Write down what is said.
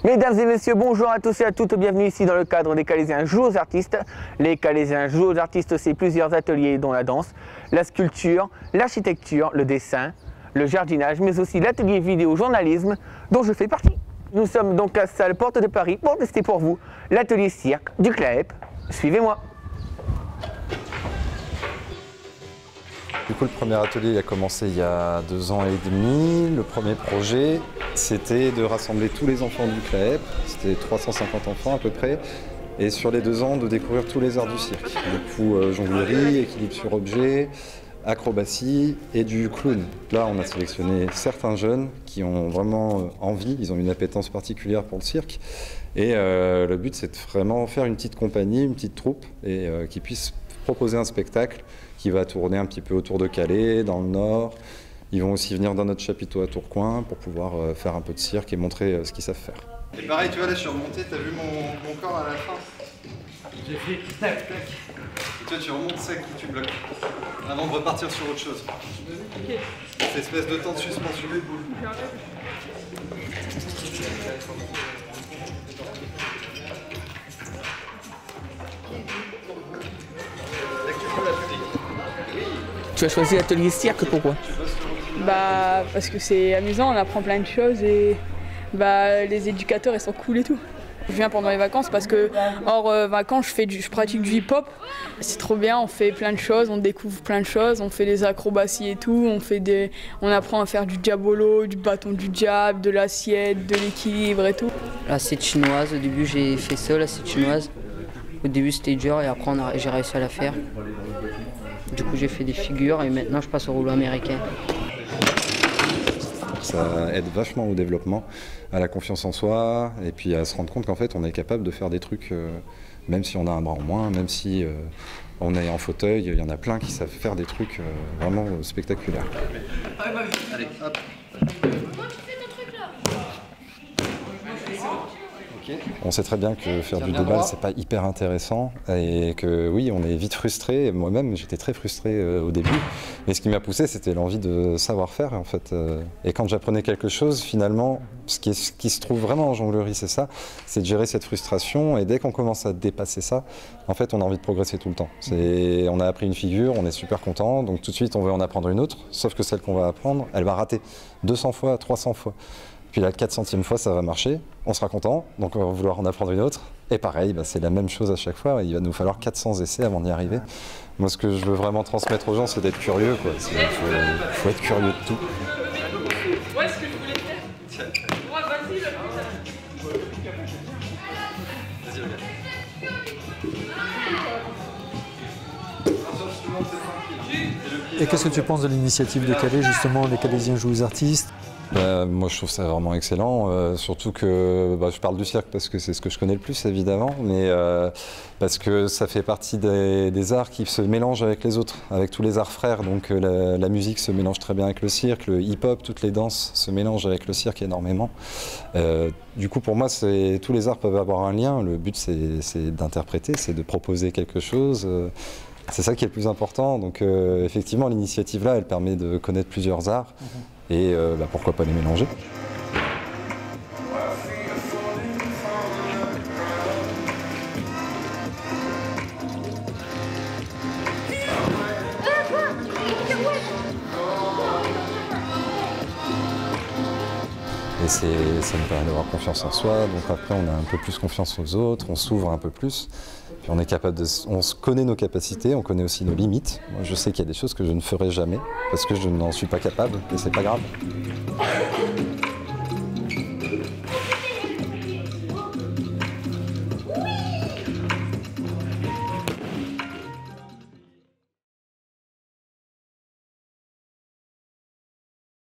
Mesdames et messieurs, bonjour à tous et à toutes, bienvenue ici dans le cadre des Calaisiens jouent aux artistes. Les Calaisiens jouent aux artistes, c'est plusieurs ateliers dont la danse, la sculpture, l'architecture, le dessin, le jardinage, mais aussi l'atelier vidéo journalisme dont je fais partie. Nous sommes donc à la salle Porte de Paris pour tester pour vous l'atelier cirque du CLAEP. Suivez-moi. Du coup, le premier atelier a commencé il y a 2 ans et demi. Le premier projet, c'était de rassembler tous les enfants du CLAEP. C'était 350 enfants à peu près. Et sur les 2 ans, de découvrir tous les arts du cirque. Du coup, jonglerie, équilibre sur objet, acrobatie et du clown. Là, on a sélectionné certains jeunes qui ont vraiment envie, ils ont une appétence particulière pour le cirque. Et le but, c'est de vraiment faire une petite compagnie, une petite troupe, et qui puisse proposer un spectacle qui va tourner un petit peu autour de Calais, dans le Nord. Ils vont aussi venir dans notre chapiteau à Tourcoing pour pouvoir faire un peu de cirque et montrer ce qu'ils savent faire. Et pareil, tu vois, là, je suis remonté, t'as vu mon corps à la fin? J'ai fait tac, tac. Et toi, tu remontes sec et tu bloques. Avant de repartir sur autre chose. Ok. Cette espèce de temps de suspension. Tu as choisi l'atelier cirque, pourquoi? Bah parce que c'est amusant, on apprend plein de choses et bah les éducateurs ils sont cool et tout. Je viens pendant les vacances parce que hors vacances je pratique du hip-hop. C'est trop bien, on fait plein de choses, on découvre plein de choses, on fait des acrobaties et tout, on apprend à faire du diabolo, du bâton du diable, de l'assiette, de l'équilibre et tout. L'assiette chinoise, au début j'ai fait ça, l'assiette chinoise. Au début c'était dur et après j'ai réussi à la faire. Du coup j'ai fait des figures et maintenant je passe au rouleau américain. Ça aide vachement au développement, à la confiance en soi et puis à se rendre compte qu'en fait on est capable de faire des trucs même si on a un bras en moins, même si on est en fauteuil, il y en a plein qui savent faire des trucs vraiment spectaculaires. Allez, hop. On sait très bien que faire du débat, c'est pas hyper intéressant et que oui, on est vite frustré. Moi-même, j'étais très frustré au début. Mais ce qui m'a poussé, c'était l'envie de savoir faire en fait. Et quand j'apprenais quelque chose, finalement, ce qui se trouve vraiment en jonglerie, c'est ça, c'est de gérer cette frustration. Et dès qu'on commence à dépasser ça, en fait, on a envie de progresser tout le temps. On a appris une figure, on est super content, donc tout de suite, on veut en apprendre une autre. Sauf que celle qu'on va apprendre, elle va rater 200 fois, 300 fois. Puis la 400e fois, ça va marcher, on sera content, donc on va vouloir en apprendre une autre. Et pareil, bah, c'est la même chose à chaque fois, il va nous falloir 400 essais avant d'y arriver. Moi, ce que je veux vraiment transmettre aux gens, c'est d'être curieux, quoi. Faut être curieux de tout. Ouais, ce que je voulais faire. Moi, vas-y, Et qu'est-ce que tu penses de l'initiative de Calais, justement, les Calaisiens jouent aux artistes? Moi je trouve ça vraiment excellent, surtout que je parle du cirque parce que c'est ce que je connais le plus évidemment, mais parce que ça fait partie des arts qui se mélangent avec les autres, avec tous les arts frères, donc la musique se mélange très bien avec le cirque, le hip-hop, toutes les danses se mélangent avec le cirque énormément. Du coup pour moi tous les arts peuvent avoir un lien, le but c'est d'interpréter, c'est de proposer quelque chose. C'est ça qui est le plus important, donc effectivement l'initiative là elle permet de connaître plusieurs arts. Et pourquoi pas les mélanger. Et ça nous permet d'avoir confiance en soi, donc après on a un peu plus confiance aux autres, on s'ouvre un peu plus, puis on est capable on connaît nos capacités, on connaît aussi nos limites. Moi je sais qu'il y a des choses que je ne ferai jamais, parce que je n'en suis pas capable, et c'est pas grave.